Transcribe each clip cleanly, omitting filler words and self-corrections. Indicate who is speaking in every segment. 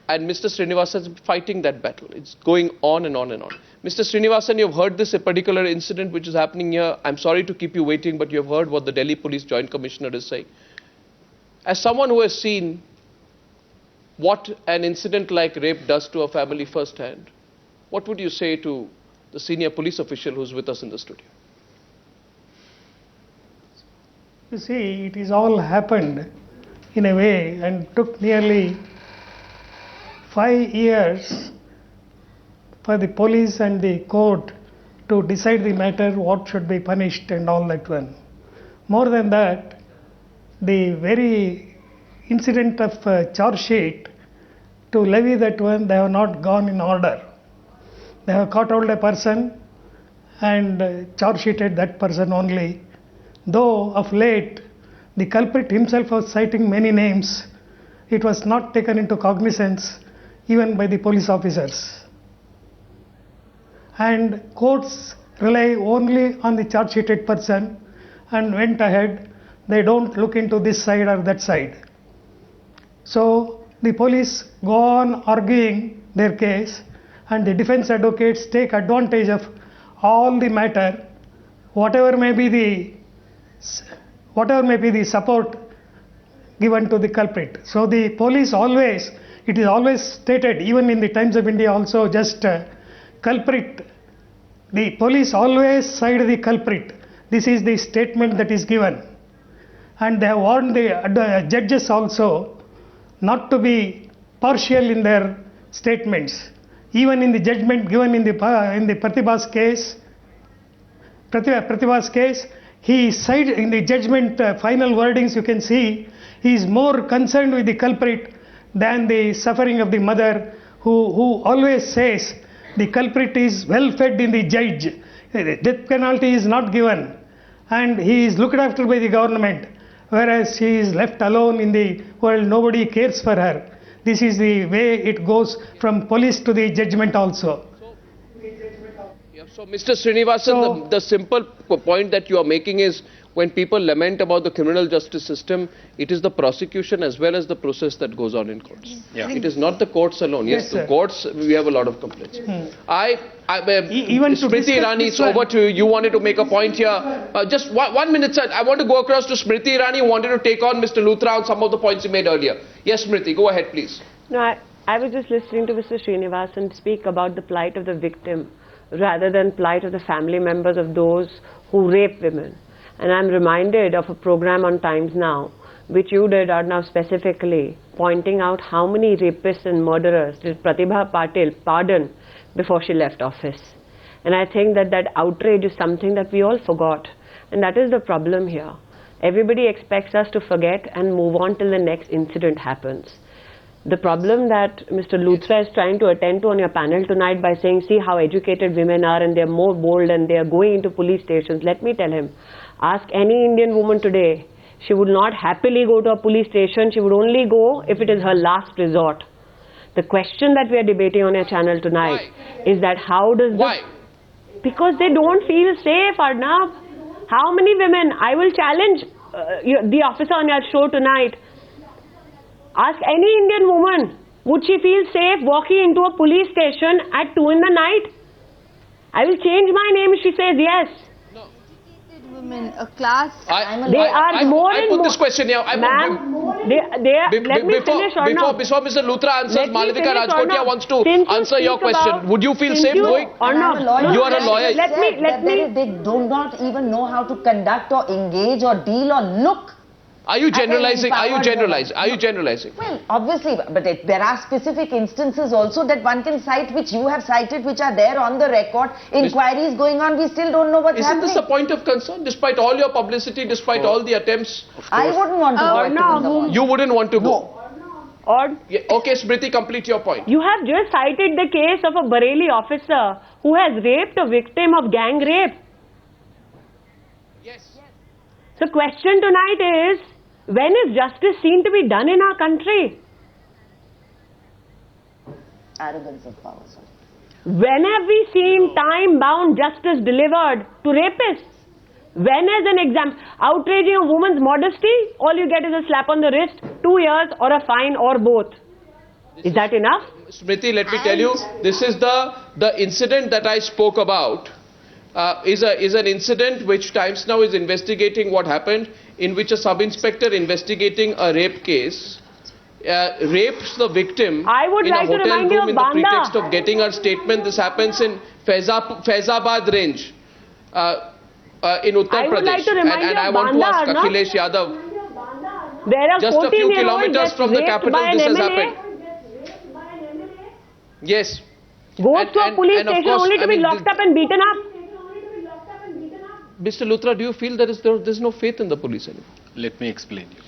Speaker 1: And Mr. Srinivasan is fighting that battle. It's going on and on and on. Mr. Srinivasan, you've heard this, a particular incident which is happening here. I'm sorry to keep you waiting, but you've heard what the Delhi Police Joint Commissioner is saying. As someone who has seen what an incident like rape does to a family firsthand, what would you say to the senior police official who's with us in the studio?
Speaker 2: You see, it is all happened in a way and took nearly 5 years for the police and the court to decide the matter, what should be punished and all that one. More than that, the very incident of charge sheet, to levy that one, they have not gone in order. They have caught hold a person and charge sheeted that person only. Though of late, the culprit himself was citing many names, it was not taken into cognizance even by the police officers. And courts rely only on the charge sheeted person and went ahead. They don't look into this side or that side. So the police go on arguing their case, and the defense advocates take advantage of all the matter, whatever may be the support given to the culprit. So the police always, it is always stated, even in the Times of India also, just culprit. The police always side the culprit. This is the statement that is given. And they have warned the judges also not to be partial in their statements. Even in the judgment given in the Pratibha's case, he sided in the judgment final wordings. You can see he is more concerned with the culprit than the suffering of the mother, who always says the culprit is well fed in the judge. The death penalty is not given, and he is looked after by the government, whereas she is left alone in the world. Nobody cares for her. This is the way it goes from police to the judgment also.
Speaker 1: So, Mr. Srinivasan, the simple point that you are making is, when people lament about the criminal justice system, it is the prosecution as well as the process that goes on in courts. Yeah. It is not the courts alone. Yes, the courts, we have a lot of complaints. Even Smriti Irani, it's over to you. You wanted to make a point here. Just 1 minute, sir. I want to go across to Smriti Irani, who wanted to take on Mr. Luthra on some of the points he made earlier. Yes, Smriti, go ahead, please.
Speaker 3: No, I was just listening to Mr. Srinivasan speak about the plight of the victim rather than plight of the family members of those who rape women. And I'm reminded of a program on Times Now, which you did, Arnav, specifically, pointing out how many rapists and murderers did Pratibha Patil pardon before she left office. And I think that outrage is something that we all forgot. And that is the problem here. Everybody expects us to forget and move on till the next incident happens. The problem that Mr. Luthra is trying to attend to on your panel tonight by saying, see how educated women are and they're more bold and they're going into police stations. Let me tell him, ask any Indian woman today, she would not happily go to a police station. She would only go if it is her last resort. The question that we are debating on your channel tonight is that how does because they don't feel safe, Arnav. How many women? I will challenge the officer on your show tonight. Ask any Indian woman, would she feel safe walking into a police station at 2 in the night? I will change my name if she says yes.
Speaker 4: No. Educated women, a class.
Speaker 1: I put this question here.
Speaker 3: Let me finish or not.
Speaker 1: Before Mr. Luthra answers, Malavika Rajkotia wants to answer your question. Would you feel safe going?
Speaker 3: Or not?
Speaker 1: You are a lawyer.
Speaker 5: They do not even know how to conduct or engage or deal or look.
Speaker 1: Are you generalizing? Are you generalizing?
Speaker 5: Well, obviously, but there are specific instances also that one can cite, which you have cited, which are there on the record. Inquiries going on, we still don't know what's happening.
Speaker 1: Isn't this a point of concern, despite all your publicity, despite all the attempts?
Speaker 5: I wouldn't want to go.
Speaker 1: You wouldn't want to go? Okay, Smriti, complete your point.
Speaker 3: You have just cited the case of a Bareilly officer who has raped a victim of gang rape.
Speaker 1: Yes.
Speaker 3: So question tonight is, when is justice seen to be done in our country?
Speaker 5: Arrogance of power.
Speaker 3: When have we seen time-bound justice delivered to rapists? When as an example, outraging a woman's modesty, all you get is a slap on the wrist, 2 years or a fine or both. Is that enough?
Speaker 1: Smriti, let me tell you, this is the incident that I spoke about. Is an incident which Times Now is investigating what happened, in which a sub-inspector investigating a rape case rapes the victim
Speaker 3: I would
Speaker 1: in
Speaker 3: like
Speaker 1: a
Speaker 3: to
Speaker 1: hotel
Speaker 3: remind you
Speaker 1: room
Speaker 3: of
Speaker 1: in the
Speaker 3: Banda.
Speaker 1: pretext of getting her statement. This happens in Faizabad range in Uttar
Speaker 3: I would
Speaker 1: Pradesh.
Speaker 3: like to remind you
Speaker 1: And I
Speaker 3: of
Speaker 1: want to
Speaker 3: Banda,
Speaker 1: ask
Speaker 3: Arnab.
Speaker 1: Akhilesh Yadav,
Speaker 3: There are
Speaker 1: just a few
Speaker 3: 14-year-olds
Speaker 1: kilometers
Speaker 3: gets
Speaker 1: from the
Speaker 3: raped
Speaker 1: capital,
Speaker 3: by an
Speaker 1: this has
Speaker 3: MLA.
Speaker 1: happened. Yes.
Speaker 3: Goes to a police
Speaker 1: and of
Speaker 3: station
Speaker 1: course,
Speaker 3: only to
Speaker 1: I
Speaker 3: be
Speaker 1: mean,
Speaker 3: locked up and beaten up.
Speaker 1: Mr. Luthra, do you feel there's no faith in the police anymore?
Speaker 6: Let me explain you.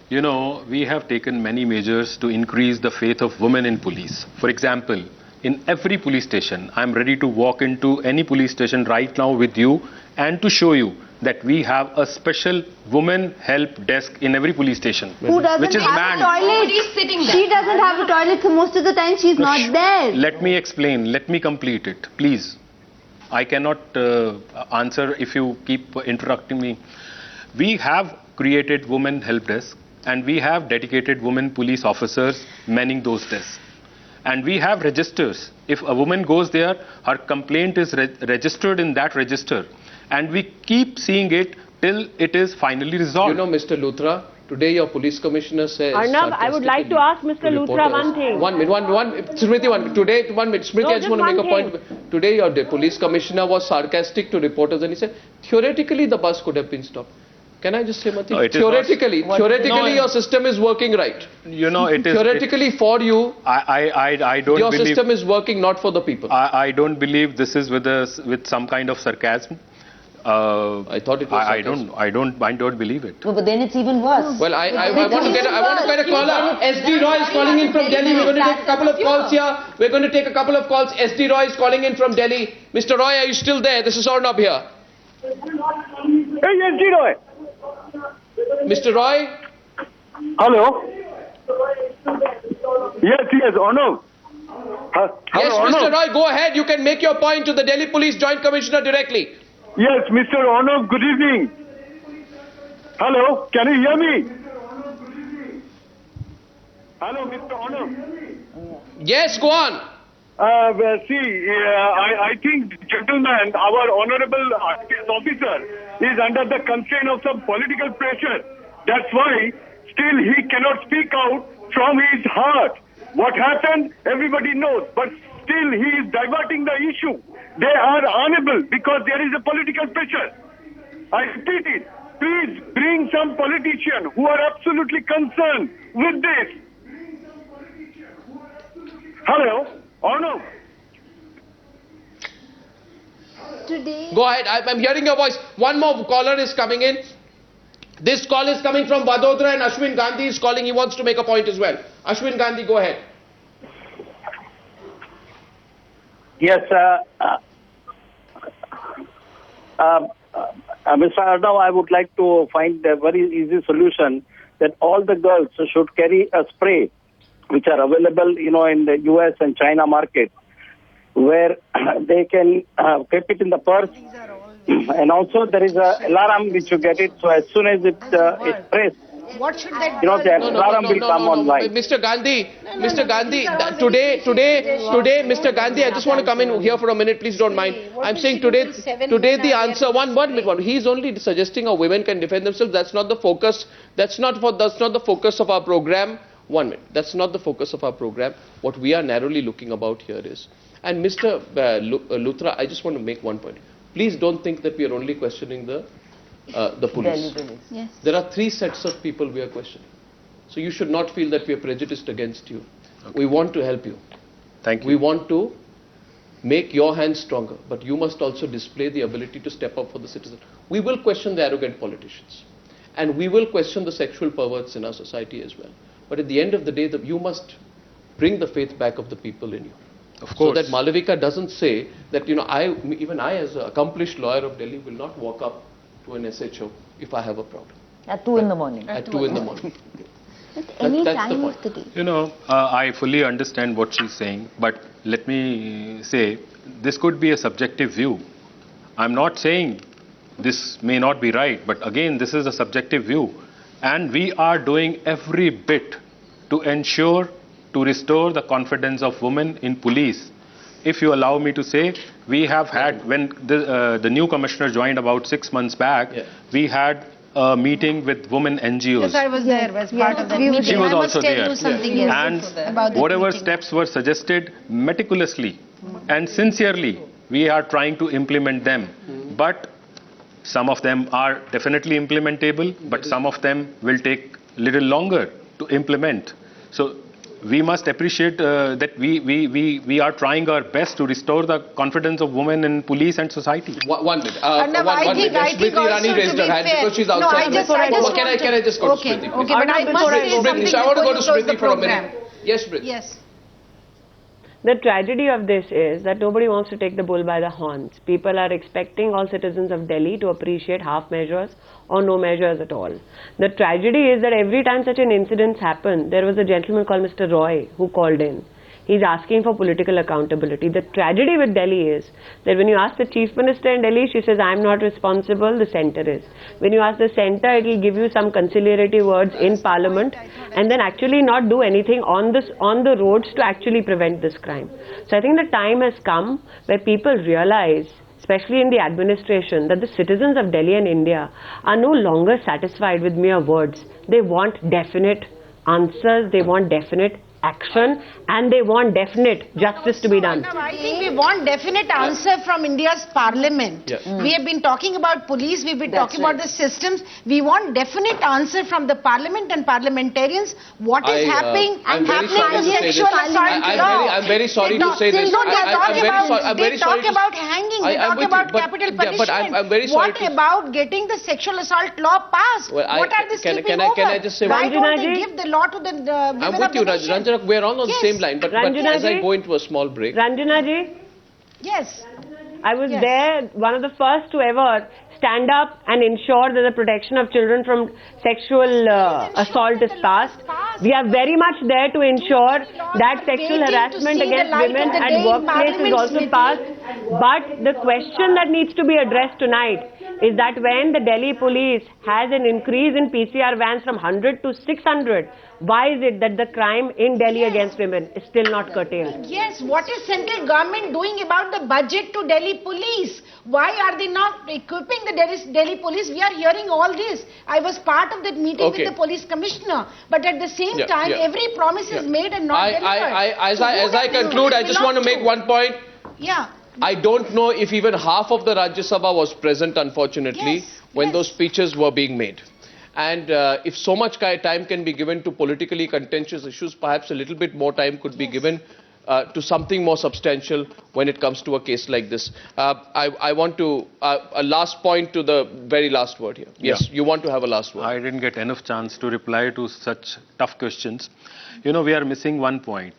Speaker 6: You know, we have taken many measures to increase the faith of women in police. For example, in every police station, I'm ready to walk into any police station right now with you and to show you that we have a special woman help desk in every police station.
Speaker 4: Who doesn't
Speaker 6: which is
Speaker 4: have
Speaker 6: manned.
Speaker 4: a toilet? She doesn't have a toilet, so most of the time she's not there.
Speaker 6: Let me explain. Let me complete it, please. I cannot answer if you keep interrupting me. We have created women help desk and we have dedicated women police officers manning those desks. And we have registers. If a woman goes there, her complaint is registered in that register. And we keep seeing it till it is finally resolved.
Speaker 1: You know, Mr. Luthra, today your police commissioner says...
Speaker 3: Arnab, I would like to ask Mr. Luthra one thing.
Speaker 1: Smriti, Smriti, Smriti,
Speaker 3: No,
Speaker 1: I just want to make a
Speaker 3: one
Speaker 1: point. Today your police commissioner was sarcastic to reporters and he said, theoretically the bus could have been stopped. Can I just say one thing?
Speaker 6: No, it is
Speaker 1: theoretically,
Speaker 6: not.
Speaker 1: theoretically your system is working right.
Speaker 6: You know, it is...
Speaker 1: Theoretically for you,
Speaker 6: I don't
Speaker 1: your
Speaker 6: believe...
Speaker 1: system is working not for the people.
Speaker 6: I don't believe this is with some kind of sarcasm.
Speaker 1: I thought it was sarcasm.
Speaker 6: I don't believe it.
Speaker 5: No, but then it's even worse.
Speaker 1: Well, I want to get a caller. SD Roy is calling in from Delhi. We're going to take a couple of calls here. We're going to take a couple of calls. SD Roy is calling in from Delhi. Mr. Roy, are you still there? This is Arnab here.
Speaker 7: Hey, SD Roy.
Speaker 1: Mr. Roy?
Speaker 7: Hello. Yes, Arnab.
Speaker 1: Yes, Mr. Roy, go ahead. You can make your point to the Delhi Police Joint Commissioner directly.
Speaker 7: Yes, Mr. Arnab, good evening. Hello, can you hear me? Hello, Mr. Arnab.
Speaker 1: Yes, go on.
Speaker 7: I think, gentlemen, our honorable IPS officer is under the constraint of some political pressure. That's why still he cannot speak out from his heart. What happened, everybody knows, but still he is diverting the issue. They are unable because there is a political pressure. I repeat it. Please bring some politician who are absolutely concerned with this. Hello? Or no?
Speaker 4: Today,
Speaker 1: Go ahead. I'm hearing your voice. One more caller is coming in. This call is coming from Vadodara and Ashwin Gandhi is calling. He wants to make a point as well. Ashwin Gandhi, go ahead.
Speaker 8: Yes, Mr. Arnab, I would like to find a very easy solution that all the girls should carry a spray which are available, in the US and China market, where they can keep it in the purse. And also there is a alarm which you get it, so as soon as it is pressed,
Speaker 4: what should that
Speaker 8: the alarm will come online.
Speaker 1: Mr. Gandhi, today, Mr. Gandhi, I just want to come in here for a minute, please don't mind. I'm saying today the answer, one. He's only suggesting how women can defend themselves. That's not the focus. That's not the focus of our program. 1 minute. That's not the focus of our program. What we are narrowly looking about here is, and Mr. Luthra, I just want to make one point. Please don't think that we are only questioning the police.
Speaker 4: Yes.
Speaker 1: There are 3 sets of people we are questioning. So you should not feel that we are prejudiced against you. Okay. We want to help you.
Speaker 6: Thank you.
Speaker 1: We want to make your hands stronger, but you must also display the ability to step up for the citizen. We will question the arrogant politicians, and we will question the sexual perverts in our society as well. But at the end of the day, you must bring the faith back of the people in you.
Speaker 6: Of course.
Speaker 1: So that Malavika doesn't say that, even I as an accomplished lawyer of Delhi will not walk up to an SHO if I have a problem.
Speaker 5: At 2 in the morning.
Speaker 1: At 2 in the morning.
Speaker 4: at any
Speaker 1: that's
Speaker 4: time
Speaker 1: the
Speaker 4: of the day.
Speaker 6: I fully understand what she's saying, but let me say, this could be a subjective view. I'm not saying this may not be right, but again, this is a subjective view. And we are doing every bit to ensure, to restore the confidence of women in police. If you allow me to say, we have had, when the new commissioner joined about 6 months back, we had a meeting with women NGOs.
Speaker 9: Yes, I was there as part of that meeting.
Speaker 6: She was also there.
Speaker 9: And
Speaker 6: whatever steps were suggested meticulously and sincerely, we are trying to implement them. But some of them are definitely implementable, but some of them will take a little longer to implement. So we must appreciate that we are trying our best to restore the confidence of women in police and society.
Speaker 1: One minute. Smriti Irani raised her hand because she's outside. Can I just go to Smriti?
Speaker 9: Okay, but I must say something.
Speaker 1: I want to go to Smriti for a minute. Yes, Smriti.
Speaker 9: Yes.
Speaker 3: The tragedy of this is that nobody wants to take the bull by the horns. People are expecting all citizens of Delhi to appreciate half measures or no measures at all. The tragedy is that every time such an incident happens, there was a gentleman called Mr. Roy who called in. He's asking for political accountability. The tragedy with Delhi is that when you ask the Chief Minister in Delhi, she says, I'm not responsible, the centre is. When you ask the centre, it will give you some conciliatory words in Parliament and then actually not do anything on the roads to actually prevent this crime. So I think the time has come where people realize, especially in the administration, that the citizens of Delhi and India are no longer satisfied with mere words. They want definite answers, they want definite action, and they want definite justice to be done.
Speaker 9: I think we want definite answer from India's parliament. We have been talking about police, we've been talking about the systems. We want definite answer from the parliament and parliamentarians. What is happening to sexual assault law?
Speaker 1: I'm very sorry to say this.
Speaker 9: They talk about hanging, they talk about capital punishment.
Speaker 1: I'm very sorry.
Speaker 9: What about getting the sexual assault law passed? What are they skipping over?
Speaker 1: Can I just say
Speaker 9: why don't they give the law to the women of the nation?
Speaker 1: We're all on the same line, but as I go into a small break.
Speaker 3: Ranjana ji?
Speaker 9: Yes.
Speaker 3: I was there, one of the first to ever stand up and ensure that the protection of children from sexual assault is passed. We are very much there to ensure that sexual harassment against women at workplace is also passed. But the question that needs to be addressed tonight is that when the Delhi police has an increase in PCR vans from 100 to 600, why is it that the crime in Delhi against women is still not curtailed?
Speaker 9: Yes, what is central government doing about the budget to Delhi police? Why are they not equipping the Delhi police? We are hearing all this. I was part of that meeting with the police commissioner. But at the same time, every promise is made and not delivered.
Speaker 1: As I conclude, I just want to make one point.
Speaker 9: Yeah.
Speaker 1: I don't know if even half of the Rajya Sabha was present, unfortunately, when those speeches were being made. And if so much time can be given to politically contentious issues, perhaps a little bit more time could be given to something more substantial when it comes to a case like this. I want to, a last point to the very last word here. Yes, you want to have a last word.
Speaker 6: I didn't get enough chance to reply to such tough questions. You know, we are missing one point.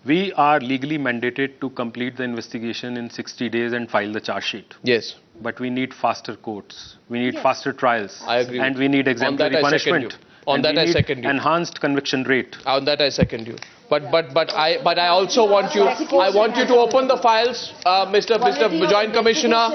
Speaker 6: We are legally mandated to complete the investigation in 60 days and file the charge sheet.
Speaker 1: Yes.
Speaker 6: But we need faster courts. We need faster trials.
Speaker 1: I agree.
Speaker 6: And we need exemplary punishment.
Speaker 1: On that I second you.
Speaker 6: Enhanced conviction rate.
Speaker 1: On that I second you. But I also want you. I want you to open the files, Mr. Joint Commissioner,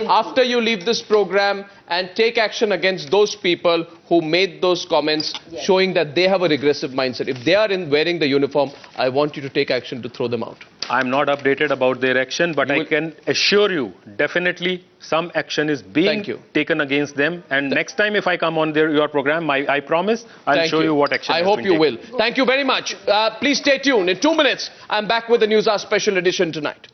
Speaker 1: after you leave this program, and take action against those people who made those comments, showing that they have a regressive mindset. If they are wearing the uniform, I want you to take action to throw them out.
Speaker 6: I'm not updated about their action, but I can assure you, definitely some action is being taken against them. And next time if I come on your program, I promise I'll show you what action
Speaker 1: I hope you will. Thank you very much. Please stay tuned. In 2 minutes, I'm back with the Newshour special edition tonight.